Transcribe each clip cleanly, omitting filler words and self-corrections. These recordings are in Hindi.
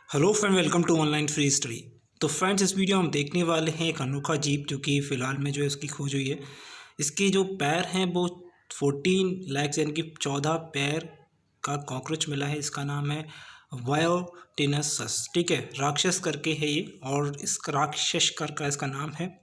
Hello friend, welcome to online free study. तो फ्रेंड्स, इस वीडियो हम देखने वाले हैं एक अनोखा जीव जो कि फ़िलहाल में जो है उसकी खोज हुई है। इसके जो पैर हैं वो 14 लेग्स यानी कि 14 पैर का कॉकरोच मिला है। इसका नाम है वायोटिनसस। ठीक है, राक्षस करके है ये, और इस राक्षस का इसका नाम है।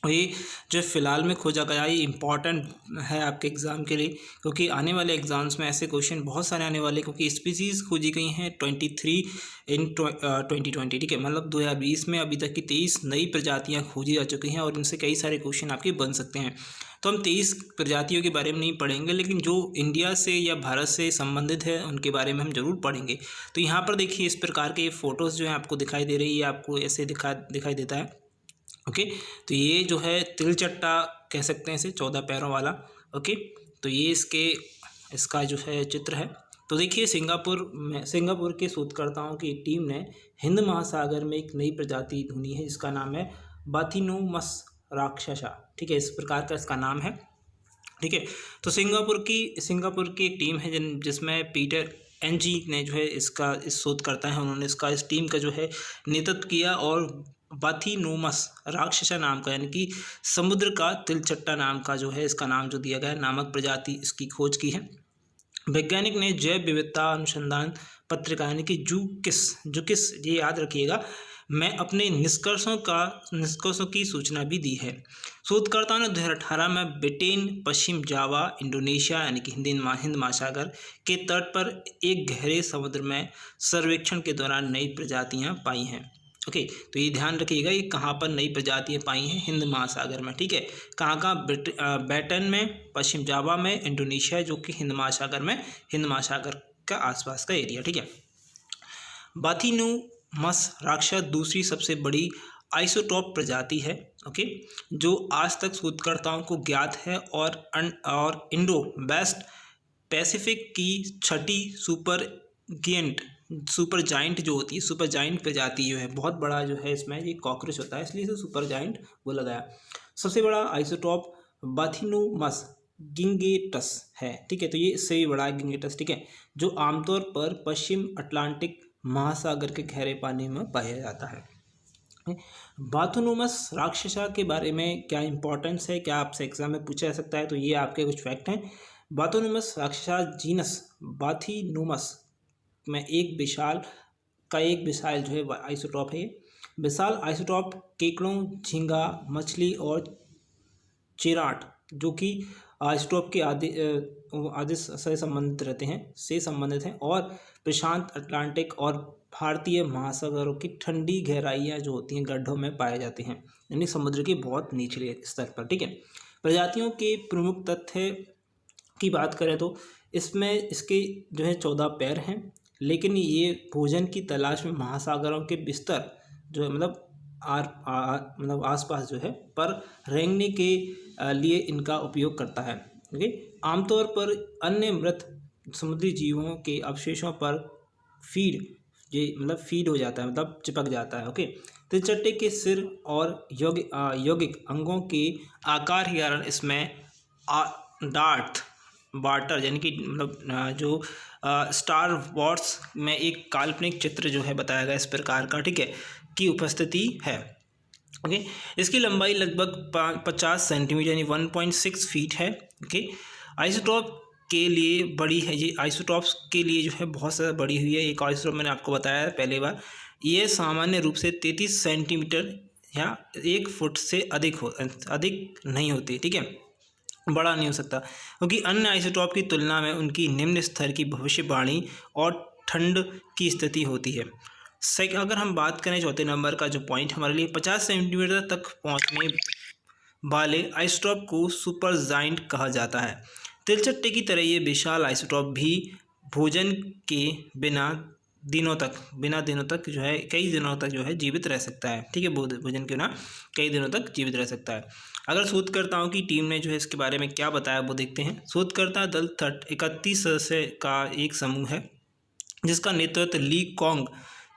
और ये जो फ़िलहाल में खोजा गया, ये इम्पॉर्टेंट है आपके एग्ज़ाम के लिए, क्योंकि आने वाले एग्ज़ाम्स में ऐसे क्वेश्चन बहुत सारे आने वाले, क्योंकि स्पीसीज़ खोजी गई हैं 23 इन 2020। ठीक है, मतलब 2020 में अभी तक की 23 नई प्रजातियां खोजी जा चुकी हैं, और इनसे कई सारे क्वेश्चन आपके बन सकते हैं। तो हम 23 प्रजातियों के बारे में नहीं पढ़ेंगे, लेकिन जो इंडिया से या भारत से संबंधित है उनके बारे में हम जरूर पढ़ेंगे। तो यहाँ पर देखिए, इस प्रकार के फ़ोटोज़ जो है आपको दिखाई दे रही है, आपको ऐसे दिखाई देता है। ओके, तो ये जो है तिलचट्टा कह सकते हैं इसे, 14 पैरों वाला। ओके, तो ये इसका जो है चित्र है। तो देखिए, सिंगापुर के शोधकर्ताओं की एक टीम ने हिंद महासागर में एक नई प्रजाति ढूंढी है, जिसका नाम है बाथिनोमस राक्षसा। ठीक है, इस प्रकार का इसका नाम है। ठीक है, तो सिंगापुर की एक टीम है जिसमें पीटर एनजी ने जो है इस शोधकर्ता है, उन्होंने इस टीम का जो है नेतृत्व किया, और बाथिनोमस राक्षसा नाम का, यानी कि समुद्र का तिलचट्टा नाम का जो है इसका नाम जो दिया गया है, नामक प्रजाति इसकी खोज की है। वैज्ञानिक ने जैव विविधता अनुसंधान पत्रिका यानी कि जूकिस, ये याद रखिएगा, में अपने निष्कर्षों की सूचना भी दी है। शोधकर्ताओं ने 2018 में ब्रिटेन, पश्चिम जावा, इंडोनेशिया यानी कि हिंद महासागर के तट पर एक गहरे समुद्र में सर्वेक्षण के दौरान नई प्रजातियां पाई हैं। ओके, तो ये ध्यान रखिएगा, ये कहाँ पर नई प्रजातियां पाई हैं? हिंद महासागर में। ठीक है, कहाँ ब्रिटेन में, पश्चिम जावा में, इंडोनेशिया जो कि हिंद महासागर का आसपास का एरिया। ठीक है, बाथिनोमस राक्षस दूसरी सबसे बड़ी आइसोटॉप प्रजाति है। ओके, जो आज तक शोधकर्ताओं को ज्ञात है, और इंडो वेस्ट पैसिफिक की छठी सुपर जाइंट जो होती है, सुपर जाइंट प्रजाति जो है, बहुत बड़ा जो है इसमें ये कॉकरोच होता है, इसलिए इसे सुपर जाइंट बोला गया। सबसे बड़ा आइसोटॉप बाथिनोमस गिंगेटस है। ठीक है, तो ये इससे भी बड़ा है गिंगेटस। ठीक है, जो आमतौर पर पश्चिम अटलांटिक महासागर के गहरे पानी में पाया जाता है। बाथिनोमस राक्षसा के बारे में क्या इंपॉर्टेंस है, क्या आपसे एग्जाम में पूछा जा सकता है, तो ये आपके कुछ फैक्ट हैं। बाथिनोमस राक्षसा जीनस बाथिनोमस में एक विशाल जो है आइसोटॉप है। विशाल आइसोटॉप केकड़ों, झींगा मछली और चिराट, जो कि आइसोटॉप के आदि से संबंधित हैं, और प्रशांत, अटलांटिक और भारतीय महासागरों की ठंडी गहराइयाँ जो होती हैं, गड्ढों में पाए जाते हैं, यानी समुद्र के बहुत निचले स्तर पर। ठीक है, प्रजातियों के प्रमुख तथ्य की बात करें तो इसके जो है 14 पैर हैं, लेकिन ये भोजन की तलाश में महासागरों के बिस्तर जो है, मतलब आसपास जो है पर रेंगने के लिए इनका उपयोग करता है। ओके, आमतौर पर अन्य मृत समुद्री जीवों के अवशेषों पर फीड हो जाता है, मतलब चिपक जाता है। ओके, तिलचट्टे के सिर और यौगिक अंगों के आकार के कारण इसमें डार्थ वाटर यानी कि मतलब जो स्टार वॉर्स में एक काल्पनिक चित्र जो है बताया गया इस प्रकार का, ठीक है, की उपस्थिति है। ओके, इसकी लंबाई लगभग 50 सेंटीमीटर यानी 1.6 फीट है। ओके, आइसोटॉप के लिए बड़ी है, ये आइसोटॉप्स के लिए जो है बहुत ज़्यादा बड़ी हुई है। एक आइसोटॉप मैंने आपको बताया पहले बार, ये सामान्य रूप से 33 सेंटीमीटर या 1 फुट से अधिक नहीं होती। ठीक है, बड़ा नहीं हो सकता, क्योंकि अन्य आइसोटॉप की तुलना में उनकी निम्न स्तर की भविष्यवाणी और ठंड की स्थिति होती है। अगर हम बात करें चौथे नंबर का जो पॉइंट हमारे लिए, 50 सेंटीमीटर तक पहुंचने वाले आइसोटॉप को सुपर जाइंट कहा जाता है। तिलचट्टे की तरह ये विशाल आइसोटॉप भी भोजन के बिना दिनों तक जो है, कई दिनों तक जो है जीवित रह सकता है। ठीक है, भोजन के बिना कई दिनों तक जीवित रह सकता है। अगर शोधकर्ताओं की टीम ने जो है इसके बारे में क्या बताया वो देखते हैं। शोधकर्ता दल 31 सदस्य का एक समूह है, जिसका नेतृत्व ली कॉन्ग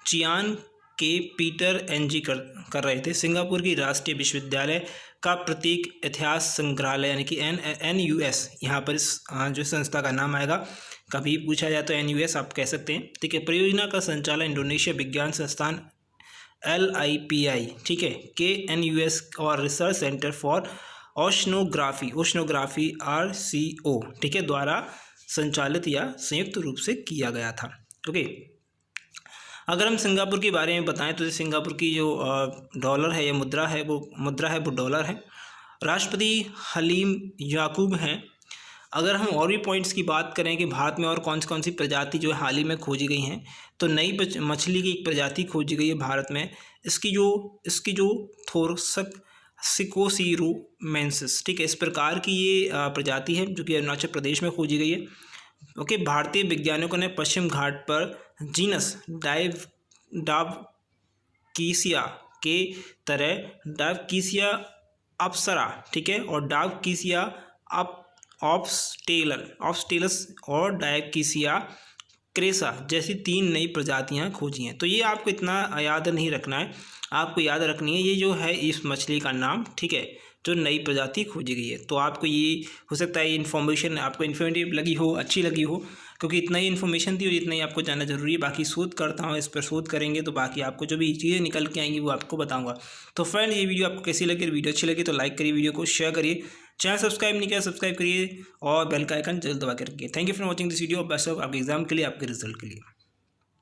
चियान के पीटर एनजी कर रहे थे। सिंगापुर की राष्ट्रीय विश्वविद्यालय का प्रतीक इतिहास संग्रहालय यानी कि NUS, यहाँ पर इस जो संस्था का नाम आएगा, कभी पूछा जाए तो NUS आप कह सकते हैं, ठीक है। परियोजना का संचालन इंडोनेशिया विज्ञान संस्थान LIPI, ठीक है, KNUS और research centre for oceanography RCO, ठीक है, द्वारा संचालित या संयुक्त रूप से किया गया था। ओके, अगर हम सिंगापुर के बारे में बताएं तो सिंगापुर की जो डॉलर है या मुद्रा है वो डॉलर है। राष्ट्रपति हलीम याकूब हैं। अगर हम और भी पॉइंट्स की बात करें कि भारत में और कौन सी प्रजाति जो है हाल ही में खोजी गई हैं, तो नई मछली की एक प्रजाति खोजी गई है भारत में। इसकी जो थोरसक सिकोसीरोमेंसिस, ठीक है, इस प्रकार की ये प्रजाति है जो कि अरुणाचल प्रदेश में खोजी गई है। ओके, भारतीय वैज्ञानिकों ने पश्चिम घाट पर जीनस डावकीसिया के तरह डावकीसिया अप्सरा, ठीक है, और डावकीसिया ऑब्स्टेलस और डायकीसिया क्रेसा जैसी 3 नई प्रजातियां खोजी हैं। तो ये आपको इतना याद नहीं रखना है, आपको याद रखनी है ये जो है इस मछली का नाम, ठीक है, जो नई प्रजाति खोजी गई है। तो आपको ये हो सकता है ये इन्फॉर्मेशन आपको इन्फॉर्मेटिव लगी हो, अच्छी लगी हो, क्योंकि इतना ही इन्फॉर्मेशन थी और इतना ही आपको जानना जरूरी है। बाकी शोध करता हूँ, इस पर शोध करेंगे तो बाकी आपको जो भी चीज़ें निकल के आएंगी वो आपको बताऊँगा। तो फ्रेंड, ये वीडियो आपको कैसी लगी? वीडियो अच्छी लगी तो लाइक करिए, वीडियो को शेयर करिए, चैनल सब्सक्राइब नहीं किया सब्सक्राइब करिए और बेल का आइकन जल्द दबा के रखिए। Thank you for watching this video. Best of आपके एग्जाम के लिए, आपके रिजल्ट के लिए।